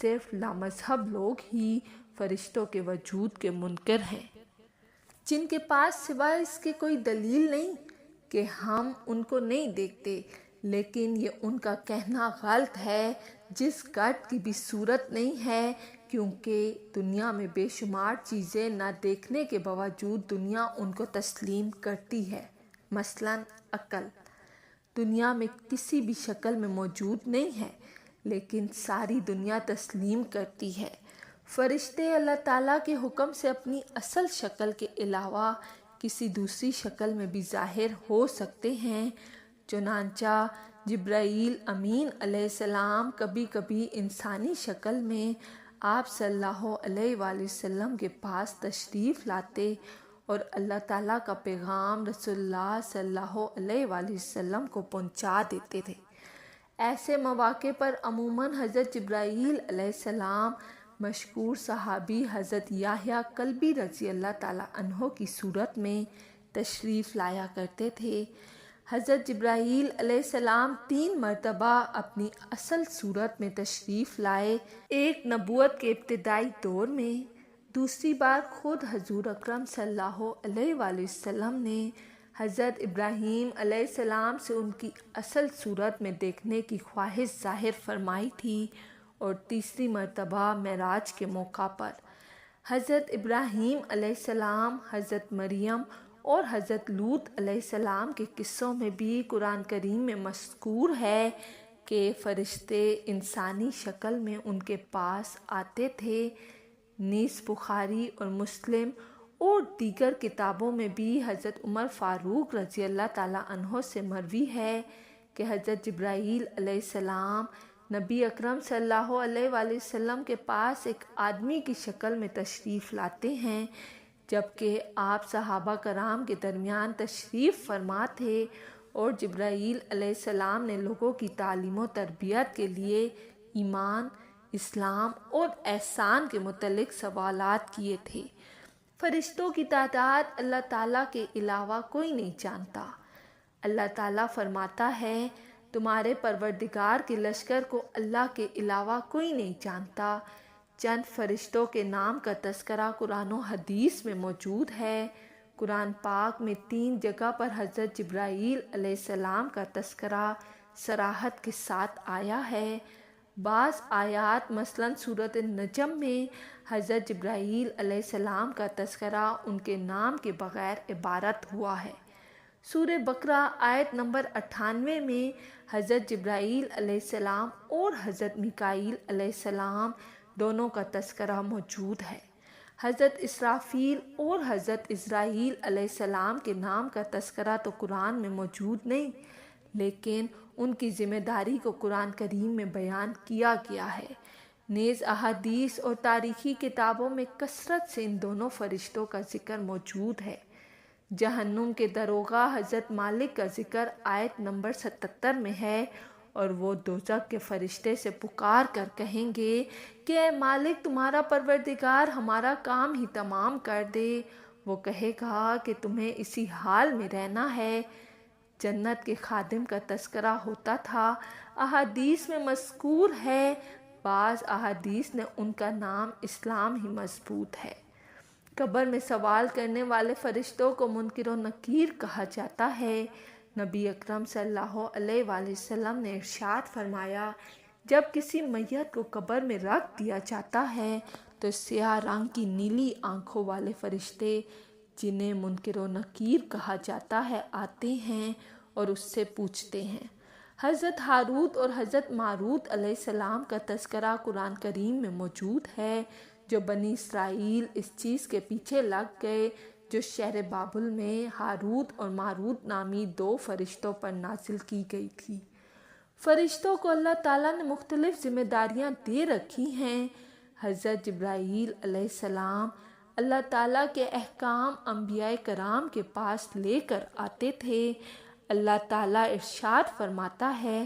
صرف لامذہب لوگ ہی فرشتوں کے وجود کے منکر ہیں، جن کے پاس سوائے اس کے کوئی دلیل نہیں کہ ہم ان کو نہیں دیکھتے، لیکن یہ ان کا کہنا غلط ہے، جس گھٹ کی بھی صورت نہیں ہے، کیونکہ دنیا میں بے شمار چیزیں نہ دیکھنے کے باوجود دنیا ان کو تسلیم کرتی ہے۔ مثلاً عقل دنیا میں کسی بھی شکل میں موجود نہیں ہے، لیکن ساری دنیا تسلیم کرتی ہے۔ فرشتے اللہ تعالیٰ کے حکم سے اپنی اصل شکل کے علاوہ کسی دوسری شکل میں بھی ظاہر ہو سکتے ہیں، چنانچہ جبرائیل امین علیہ السلام کبھی کبھی انسانی شکل میں آپ صلی اللہ علیہ وآلہ وسلم کے پاس تشریف لاتے اور اللہ تعالیٰ کا پیغام رسول اللہ صلی اللہ علیہ وآلہ وسلم کو پہنچا دیتے تھے۔ ایسے مواقع پر عموماً حضرت جبرائیل علیہ السلام مشہور صحابی حضرت یحییٰ کلبی رضی اللہ تعالیٰ عنہ کی صورت میں تشریف لایا کرتے تھے۔ حضرت جبرائیل علیہ السلام 3 مرتبہ اپنی اصل صورت میں تشریف لائے، ایک نبوت کے ابتدائی دور میں، دوسری بار خود حضور اکرم صلی اللہ علیہ وآلہ وسلم نے حضرت ابراہیم علیہ السلام سے ان کی اصل صورت میں دیکھنے کی خواہش ظاہر فرمائی تھی، اور تیسری مرتبہ معراج کے موقع پر۔ حضرت ابراہیم علیہ السلام، حضرت مریم اور حضرت لوط علیہ السلام کے قصوں میں بھی قرآن کریم میں مذکور ہے کہ فرشتے انسانی شکل میں ان کے پاس آتے تھے۔ نیز بخاری اور مسلم اور دیگر کتابوں میں بھی حضرت عمر فاروق رضی اللہ تعالیٰ عنہ سے مروی ہے کہ حضرت جبرائیل علیہ السلام نبی اکرم صلی اللہ علیہ وآلہ وسلم کے پاس ایک آدمی کی شکل میں تشریف لاتے ہیں، جبکہ آپ صحابہ کرام کے درمیان تشریف فرما تھے، اور جبرائیل علیہ السلام نے لوگوں کی تعلیم و تربیت کے لیے ایمان، اسلام اور احسان کے متعلق سوالات کیے تھے۔ فرشتوں کی تعداد اللہ تعالیٰ کے علاوہ کوئی نہیں جانتا۔ اللہ تعالیٰ فرماتا ہے، تمہارے پروردگار کے لشکر کو اللہ کے علاوہ کوئی نہیں جانتا۔ چند فرشتوں کے نام کا تذکرہ قرآن و حدیث میں موجود ہے۔ قرآن پاک میں 3 جگہ پر حضرت جبرائیل علیہ السلام کا تذکرہ صراحت کے ساتھ آیا ہے۔ بعض آیات مثلاً سورۃ النجم میں حضرت جبرائیل علیہ السلام کا تذکرہ ان کے نام کے بغیر عبارت ہوا ہے۔ سورہ بقرہ آیت نمبر 98 میں حضرت جبرائیل علیہ السلام اور حضرت میکائیل علیہ السلام دونوں کا تذکرہ موجود ہے۔ حضرت اسرافیل اور حضرت عزرائیل علیہ السلام کے نام کا تذکرہ تو قرآن میں موجود نہیں، لیکن ان کی ذمہ داری کو قرآن کریم میں بیان کیا گیا ہے۔ نیز احادیث اور تاریخی کتابوں میں کثرت سے ان دونوں فرشتوں کا ذکر موجود ہے۔ جہنم کے داروغہ حضرت مالک کا ذکر آیت نمبر 77 میں ہے، اور وہ دوزخ کے فرشتے سے پکار کر کہیں گے کہ اے مالک، تمہارا پروردگار ہمارا کام ہی تمام کر دے۔ وہ کہے گا کہ تمہیں اسی حال میں رہنا ہے۔ جنت کے خادم کا تذکرہ ہوتا تھا، احادیث میں مذکور ہے، بعض احادیث نے ان کا نام اسلام ہی مضبوط ہے۔ قبر میں سوال کرنے والے فرشتوں کو منکر و نکیر کہا جاتا ہے۔ نبی اکرم صلی اللہ علیہ وآلہ وسلم نے ارشاد فرمایا، جب کسی میت کو قبر میں رکھ دیا جاتا ہے تو سیاہ رنگ کی نیلی آنکھوں والے فرشتے، جنہیں منکر و نکیر کہا جاتا ہے، آتے ہیں اور اس سے پوچھتے ہیں۔ حضرت ہاروت اور حضرت ماروت علیہ السلام کا تذکرہ قرآن کریم میں موجود ہے، جو بنی اسرائیل اس چیز کے پیچھے لگ گئے جو شہر بابل میں ہاروت اور ماروت نامی 2 فرشتوں پر نازل کی گئی تھی۔ فرشتوں کو اللہ تعالیٰ نے مختلف ذمہ داریاں دے رکھی ہیں۔ حضرت جبرائیل علیہ السلام اللہ تعالیٰ کے احکام انبیاء کرام کے پاس لے کر آتے تھے۔ اللہ تعالیٰ ارشاد فرماتا ہے،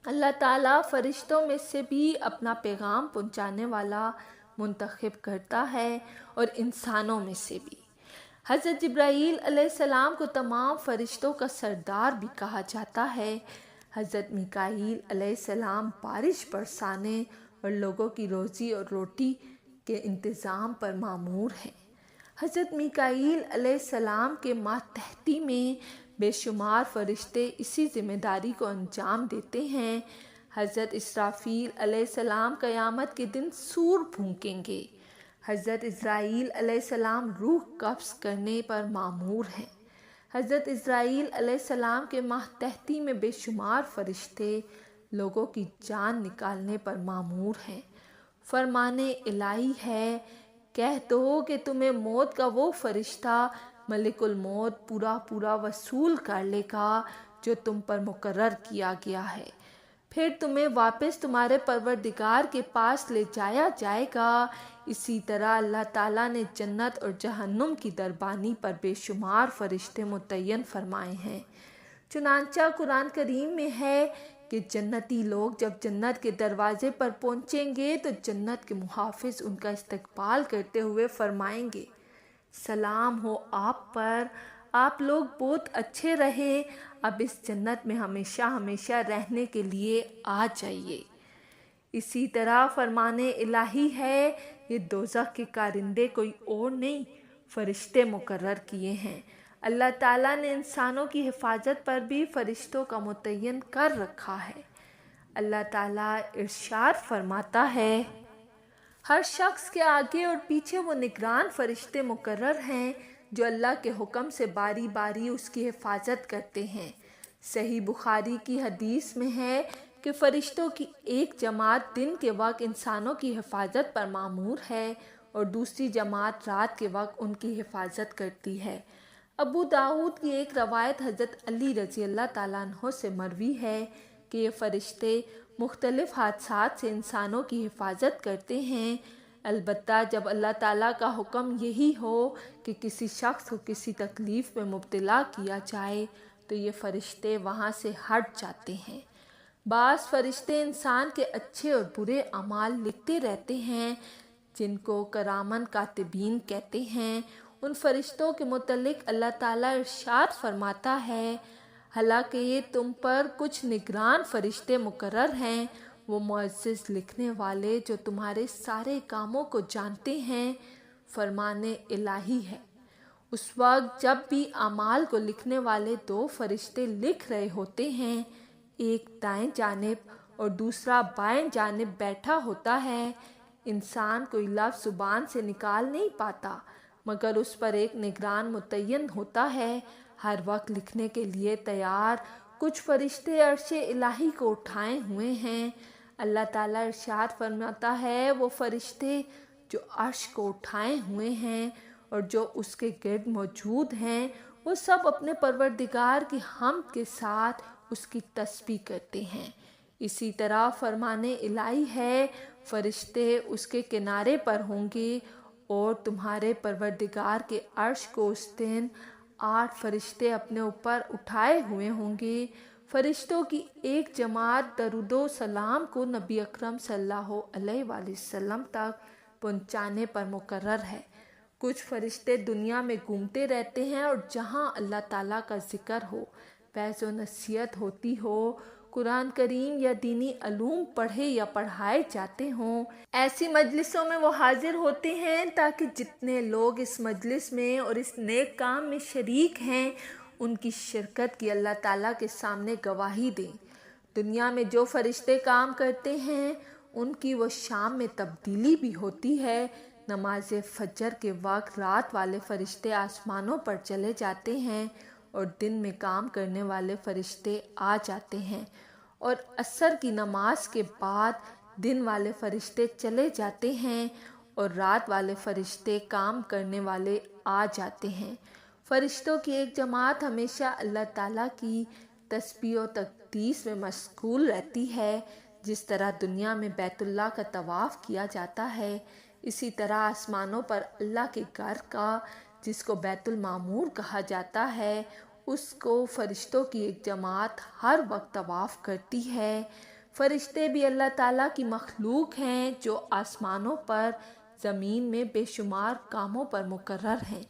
اللہ تعالیٰ فرشتوں میں سے بھی اپنا پیغام پہنچانے والا منتخب کرتا ہے اور انسانوں میں سے بھی۔ حضرت جبرائیل علیہ السلام کو تمام فرشتوں کا سردار بھی کہا جاتا ہے۔ حضرت میکائیل علیہ السلام بارش برسانے اور لوگوں کی روزی اور روٹی کے انتظام پر مامور ہیں۔ حضرت میکائیل علیہ السلام کے ماتحتی میں بے شمار فرشتے اسی ذمہ داری کو انجام دیتے ہیں۔ حضرت اسرافیل علیہ السلام قیامت کے دن سور پھونکیں گے۔ حضرت اسرائیل علیہ السلام روح قبض کرنے پر مامور ہیں۔ حضرت اسرائیل علیہ السلام کے ماتحتی میں بے شمار فرشتے لوگوں کی جان نکالنے پر مامور ہیں۔ فرمان الہی ہے، کہہ دو کہ تمہیں موت کا وہ فرشتہ ملک الموت پورا وصول کر لے گا جو تم پر مقرر کیا گیا ہے، پھر تمہیں واپس تمہارے پروردگار کے پاس لے جایا جائے گا۔ اسی طرح اللہ تعالیٰ نے جنت اور جہنم کی دربانی پر بے شمار فرشتے متعین فرمائے ہیں۔ چنانچہ قرآن کریم میں ہے کہ جنتی لوگ جب جنت کے دروازے پر پہنچیں گے تو جنت کے محافظ ان کا استقبال کرتے ہوئے فرمائیں گے، سلام ہو آپ پر، آپ لوگ بہت اچھے رہے، اب اس جنت میں ہمیشہ رہنے کے لیے آ جائیے۔ اسی طرح فرمان الہی ہے، یہ دوزخ کے کارندے کوئی اور نہیں، فرشتے مقرر کیے ہیں۔ اللہ تعالیٰ نے انسانوں کی حفاظت پر بھی فرشتوں کا متعین کر رکھا ہے۔ اللہ تعالیٰ ارشاد فرماتا ہے، ہر شخص کے آگے اور پیچھے وہ نگران فرشتے مقرر ہیں جو اللہ کے حکم سے باری باری اس کی حفاظت کرتے ہیں۔ صحیح بخاری کی حدیث میں ہے کہ فرشتوں کی ایک جماعت دن کے وقت انسانوں کی حفاظت پر مامور ہے اور دوسری جماعت رات کے وقت ان کی حفاظت کرتی ہے۔ ابو داؤد کی ایک روایت حضرت علی رضی اللہ تعالیٰ عنہ سے مروی ہے کہ یہ فرشتے مختلف حادثات سے انسانوں کی حفاظت کرتے ہیں، البتہ جب اللہ تعالیٰ کا حکم یہی ہو کہ کسی شخص کو کسی تکلیف میں مبتلا کیا جائے تو یہ فرشتے وہاں سے ہٹ جاتے ہیں۔ بعض فرشتے انسان کے اچھے اور برے اعمال لکھتے رہتے ہیں جن کو کرامن کاتبین کہتے ہیں۔ ان فرشتوں کے متعلق اللہ تعالیٰ ارشاد فرماتا ہے، حالانکہ یہ تم پر کچھ نگران فرشتے مقرر ہیں، وہ معزز لکھنے والے جو تمہارے سارے کاموں کو جانتے ہیں۔ فرمان الہی ہے، اس وقت جب بھی اعمال کو لکھنے والے دو فرشتے لکھ رہے ہوتے ہیں، ایک دائیں جانب اور دوسرا بائیں جانب بیٹھا ہوتا ہے، انسان کوئی لفظ زبان سے نکال نہیں پاتا مگر اس پر ایک نگران متعین ہوتا ہے، ہر وقت لکھنے کے لیے تیار۔ کچھ فرشتے عرش الہی کو اٹھائے ہوئے ہیں۔ اللہ تعالیٰ ارشاد فرماتا ہے، وہ فرشتے جو عرش کو اٹھائے ہوئے ہیں اور جو اس کے گرد موجود ہیں، وہ سب اپنے پروردگار کی حمد کے ساتھ اس کی تسبیح کرتے ہیں۔ اسی طرح فرمان الہی ہے، فرشتے اس کے کنارے پر ہوں گے اور تمہارے پروردگار کے عرش کو اس دن 8 فرشتے اپنے اوپر اٹھائے ہوئے ہوں گے۔ فرشتوں کی ایک جماعت درود و سلام کو نبی اکرم صلی اللہ علیہ وآلہ وسلم تک پہنچانے پر مقرر ہے۔ کچھ فرشتے دنیا میں گھومتے رہتے ہیں اور جہاں اللہ تعالیٰ کا ذکر ہو، وعظ و نصیحت ہوتی ہو، قرآن کریم یا دینی علوم پڑھے یا پڑھائے جاتے ہوں، ایسی مجلسوں میں وہ حاضر ہوتے ہیں تاکہ جتنے لوگ اس مجلس میں اور اس نیک کام میں شریک ہیں ان کی شرکت کی اللہ تعالیٰ کے سامنے گواہی دیں۔ دنیا میں جو فرشتے کام کرتے ہیں ان کی وہ شام میں تبدیلی بھی ہوتی ہے۔ نماز فجر کے وقت رات والے فرشتے آسمانوں پر چلے جاتے ہیں اور دن میں کام کرنے والے فرشتے آ جاتے ہیں، اور عصر کی نماز کے بعد دن والے فرشتے چلے جاتے ہیں اور رات والے فرشتے کام کرنے والے آ جاتے ہیں۔ فرشتوں کی ایک جماعت ہمیشہ اللہ تعالیٰ کی تسبیح و تقدیس میں مشغول رہتی ہے۔ جس طرح دنیا میں بیت اللہ کا طواف کیا جاتا ہے، اسی طرح آسمانوں پر اللہ کے گھر کا، جس کو بیت المعمور کہا جاتا ہے، اس کو فرشتوں کی ایک جماعت ہر وقت طواف کرتی ہے۔ فرشتے بھی اللہ تعالیٰ کی مخلوق ہیں جو آسمانوں پر، زمین میں بے شمار کاموں پر مقرر ہیں۔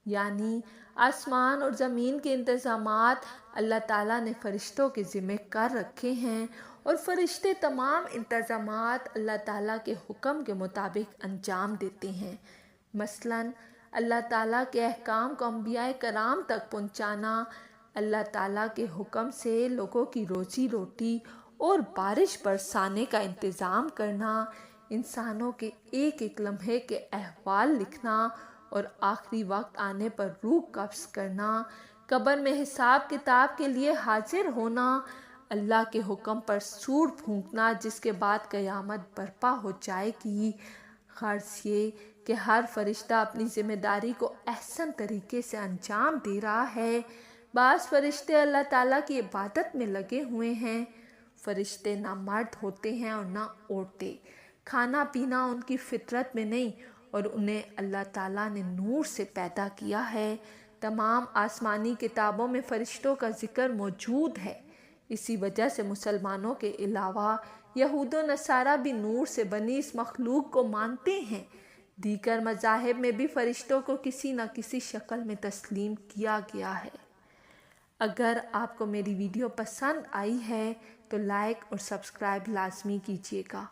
یعنی آسمان اور زمین کے انتظامات اللہ تعالیٰ نے فرشتوں کے ذمہ کر رکھے ہیں، اور فرشتے تمام انتظامات اللہ تعالیٰ کے حکم کے مطابق انجام دیتے ہیں۔ مثلاً اللہ تعالیٰ کے احکام کو انبیاء کرام تک پہنچانا، اللہ تعالیٰ کے حکم سے لوگوں کی روزی روٹی اور بارش برسانے کا انتظام کرنا، انسانوں کے ایک ایک لمحے کے احوال لکھنا اور آخری وقت آنے پر روح قبض کرنا، قبر میں حساب کتاب کے لیے حاضر ہونا، اللہ کے حکم پر سور پھونکنا جس کے بعد قیامت برپا ہو جائے گی۔ غرض یہ کہ ہر فرشتہ اپنی ذمہ داری کو احسن طریقے سے انجام دے رہا ہے۔ بعض فرشتے اللہ تعالیٰ کی عبادت میں لگے ہوئے ہیں۔ فرشتے نہ مرد ہوتے ہیں اور نہ عورتیں، کھانا پینا ان کی فطرت میں نہیں، اور انہیں اللہ تعالیٰ نے نور سے پیدا کیا ہے۔ تمام آسمانی کتابوں میں فرشتوں کا ذکر موجود ہے۔ اسی وجہ سے مسلمانوں کے علاوہ یہود و نصارہ بھی نور سے بنی اس مخلوق کو مانتے ہیں۔ دیگر مذاہب میں بھی فرشتوں کو کسی نہ کسی شکل میں تسلیم کیا گیا ہے۔ اگر آپ کو میری ویڈیو پسند آئی ہے تو لائک اور سبسکرائب لازمی کیجیے گا۔